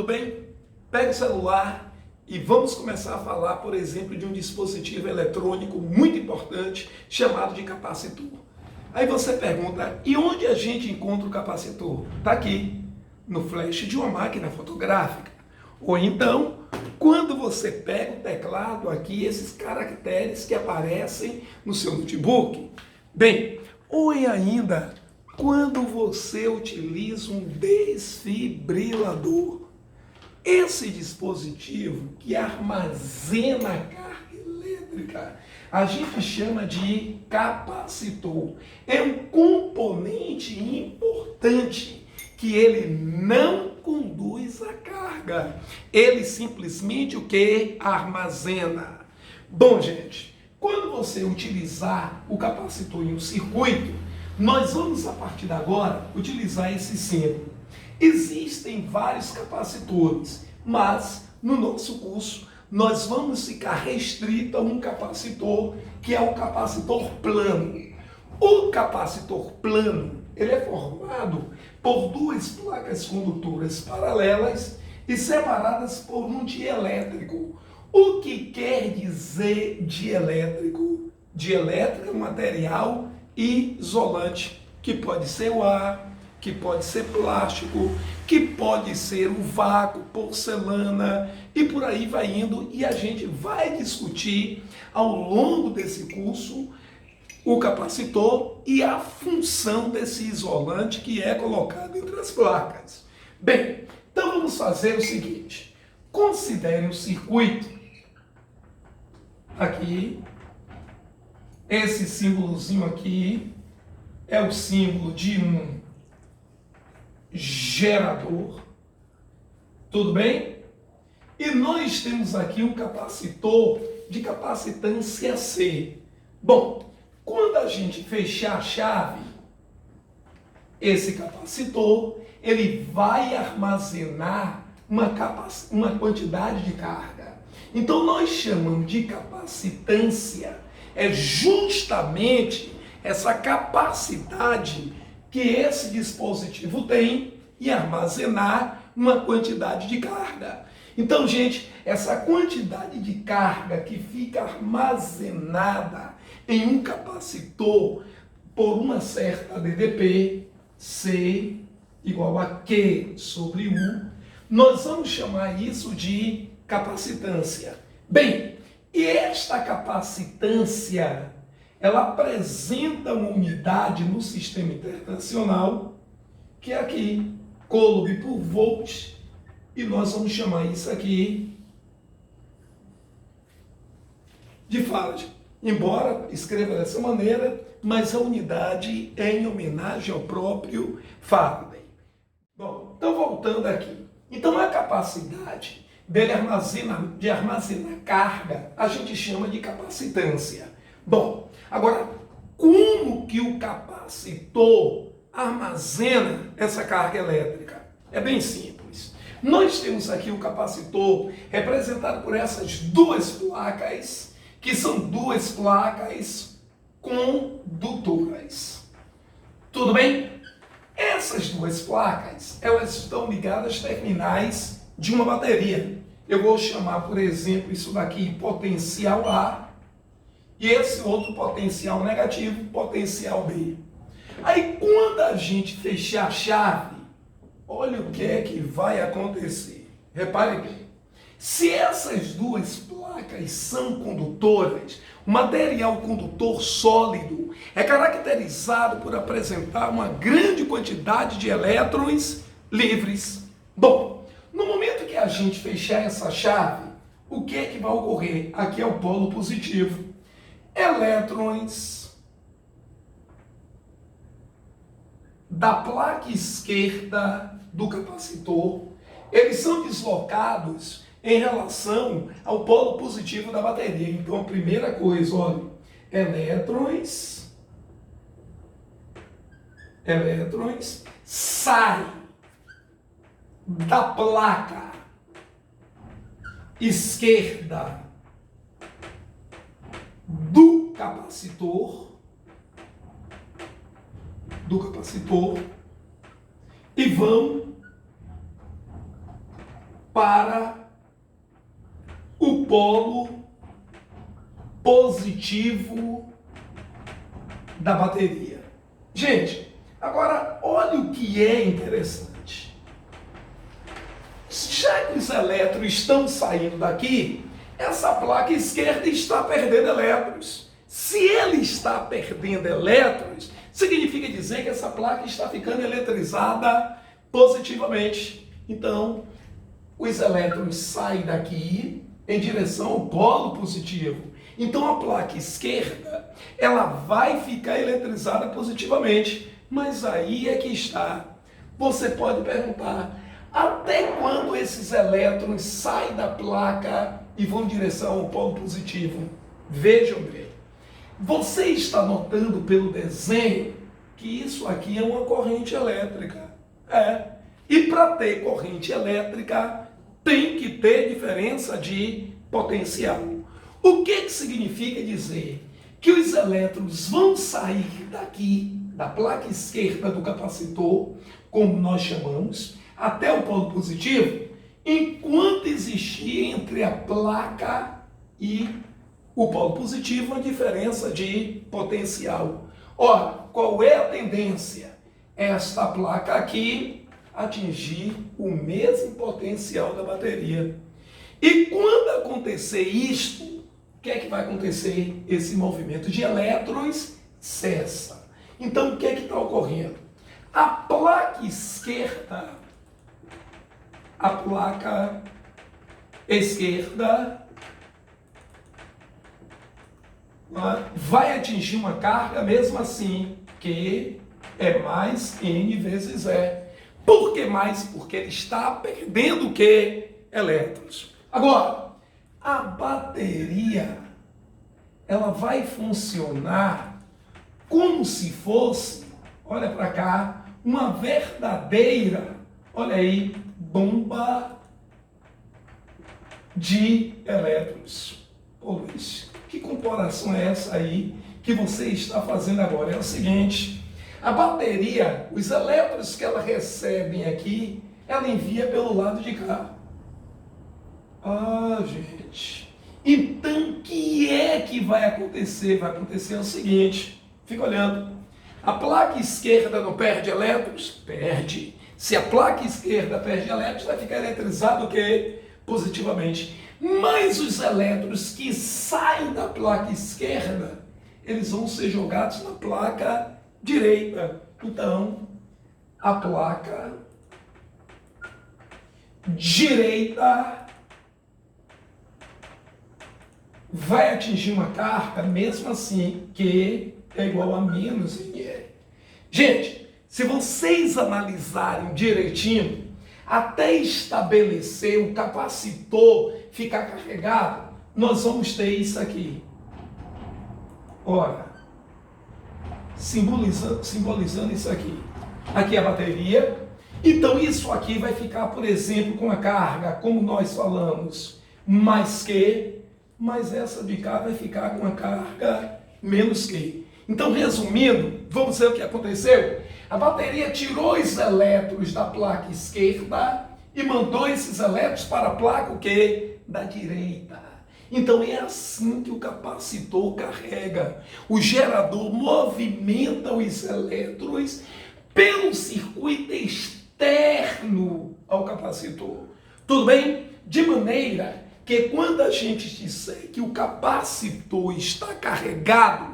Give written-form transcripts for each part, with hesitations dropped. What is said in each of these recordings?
Tudo bem? Pega o celular e vamos começar a falar, por exemplo, de um dispositivo eletrônico muito importante chamado de capacitor. Aí você pergunta, e onde a gente encontra o capacitor? Está aqui, no flash de uma máquina fotográfica. Ou então, quando você pega o teclado aqui, esses caracteres que aparecem no seu notebook. Bem, ou ainda, quando você utiliza um desfibrilador. Esse dispositivo que armazena a carga elétrica, a gente chama de capacitor. É um componente importante que ele não conduz a carga. Ele simplesmente o que? Armazena. Bom, gente, quando você utilizar o capacitor em um circuito, nós vamos, a partir de agora, utilizar esse símbolo. Existem vários capacitores, mas no nosso curso nós vamos ficar restrito a um capacitor que é o capacitor plano. O capacitor plano, ele é formado por duas placas condutoras paralelas e separadas por um dielétrico. O que quer dizer dielétrico? Dielétrico é um material isolante, que pode ser o ar, que pode ser plástico, que pode ser o vácuo, porcelana e por aí vai indo. E a gente vai discutir ao longo desse curso o capacitor e a função desse isolante que é colocado entre as placas. Bem, então vamos fazer o seguinte. Considere um circuito. Aqui, esse símbolozinho aqui é o símbolo de um gerador, tudo bem? E nós temos aqui um capacitor de capacitância C. Bom, quando a gente fechar a chave, esse capacitor, ele vai armazenar uma quantidade de carga. Então nós chamamos de capacitância, é justamente essa capacidade que esse dispositivo tem e armazenar uma quantidade de carga. Então, gente, essa quantidade de carga que fica armazenada em um capacitor por uma certa DDP, C igual a Q sobre U, nós vamos chamar isso de capacitância. Bem, e esta capacitância ela apresenta uma unidade no sistema internacional, que é aqui, coulomb por volt, e nós vamos chamar isso aqui de Faraday. Embora escreva dessa maneira, mas a unidade é em homenagem ao próprio Faraday. Bom, então voltando aqui. Então a capacidade dele de armazenar carga, a gente chama de capacitância. Bom, agora, como que o capacitor armazena essa carga elétrica? É bem simples. Nós temos aqui o capacitor representado por essas duas placas, que são duas placas condutoras. Tudo bem? Essas duas placas, elas estão ligadas às terminais de uma bateria. Eu vou chamar, por exemplo, isso daqui potencial A, e esse outro potencial negativo, potencial B. Aí quando a gente fechar a chave, olha o que é que vai acontecer. Repare bem. Se essas duas placas são condutoras, o material condutor sólido é caracterizado por apresentar uma grande quantidade de elétrons livres. Bom, no momento que a gente fechar essa chave, o que é que vai ocorrer? Aqui é o polo positivo. Elétrons da placa esquerda do capacitor, eles são deslocados em relação ao polo positivo da bateria. Então, a primeira coisa, olha, elétrons saem da placa esquerda do capacitor e vão para o polo positivo da bateria. Gente, agora olha o que é interessante. Já que os elétrons estão saindo daqui, essa placa esquerda está perdendo elétrons. Se ele está perdendo elétrons, significa dizer que essa placa está ficando eletrizada positivamente. Então, os elétrons saem daqui em direção ao polo positivo. Então, a placa esquerda, ela vai ficar eletrizada positivamente. Mas aí é que está. Você pode perguntar, até quando esses elétrons saem da placa e vão em direção ao polo positivo? Vejam bem. Você está notando pelo desenho que isso aqui é uma corrente elétrica. E para ter corrente elétrica, tem que ter diferença de potencial. O que significa dizer que os elétrons vão sair daqui, da placa esquerda do capacitor, como nós chamamos, até o polo positivo, enquanto existir entre a placa e o polo positivo uma diferença de potencial. Ora, qual é a tendência? Esta placa aqui atingir o mesmo potencial da bateria. E quando acontecer isto, o que é que vai acontecer? Esse movimento de elétrons cessa. Então, o que é que está ocorrendo? A placa esquerda vai atingir uma carga mesmo assim, que é mais N vezes E. Por que mais? Porque ele está perdendo o quê? Elétrons. Agora, a bateria, ela vai funcionar como se fosse, olha para cá, uma verdadeira, olha aí, bomba de elétrons. Pô, Luiz, que comparação é essa aí que você está fazendo agora? É o seguinte, a bateria, os elétrons que ela recebe aqui, ela envia pelo lado de cá. Gente. Então, o que é que vai acontecer? Vai acontecer o seguinte, fica olhando. A placa esquerda não perde elétrons? Perde. Se a placa esquerda perde elétrons, vai ficar eletrizado o quê? Positivamente. Mas os elétrons que saem da placa esquerda, eles vão ser jogados na placa direita. Então, a placa direita vai atingir uma carga, mesmo assim, que é igual a menos NE. Gente, se vocês analisarem direitinho, até estabelecer o capacitor ficar carregado, nós vamos ter isso aqui. Ora, simbolizando isso aqui. Aqui é a bateria. Então isso aqui vai ficar, por exemplo, com a carga, como nós falamos, mais que, mas essa de cá vai ficar com a carga menos que. Então, resumindo, vamos ver o que aconteceu? A bateria tirou os elétrons da placa esquerda e mandou esses elétrons para a placa o quê? Da direita. Então é assim que o capacitor carrega. O gerador movimenta os elétrons pelo circuito externo ao capacitor. Tudo bem? De maneira que quando a gente disser que o capacitor está carregado,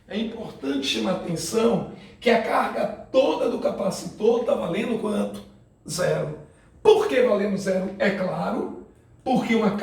é importante chamar a atenção que a carga toda do capacitor está valendo quanto? Zero. Por que valendo zero? É claro, porque uma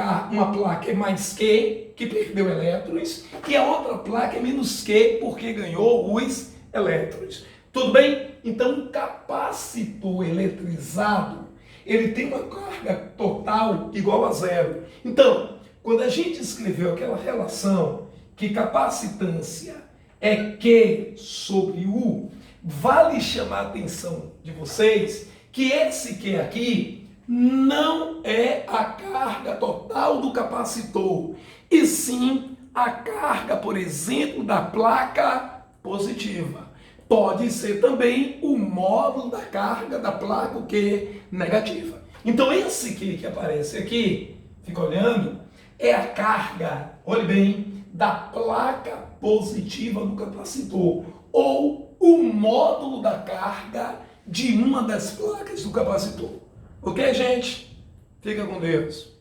placa é mais que perdeu elétrons, e a outra placa é menos que, porque ganhou os elétrons. Tudo bem? Então, um capacitor eletrizado, ele tem uma carga total igual a zero. Então, quando a gente escreveu aquela relação que capacitância é Q sobre U, vale chamar a atenção de vocês que esse Q aqui não é a carga total do capacitor, e sim a carga, por exemplo, da placa positiva. Pode ser também o módulo da carga da placa o quê? Negativa. Então esse que aparece aqui, fica olhando, é a carga, olhe bem, da placa positiva do capacitor, ou o módulo da carga de uma das placas do capacitor. Ok, gente? Fica com Deus.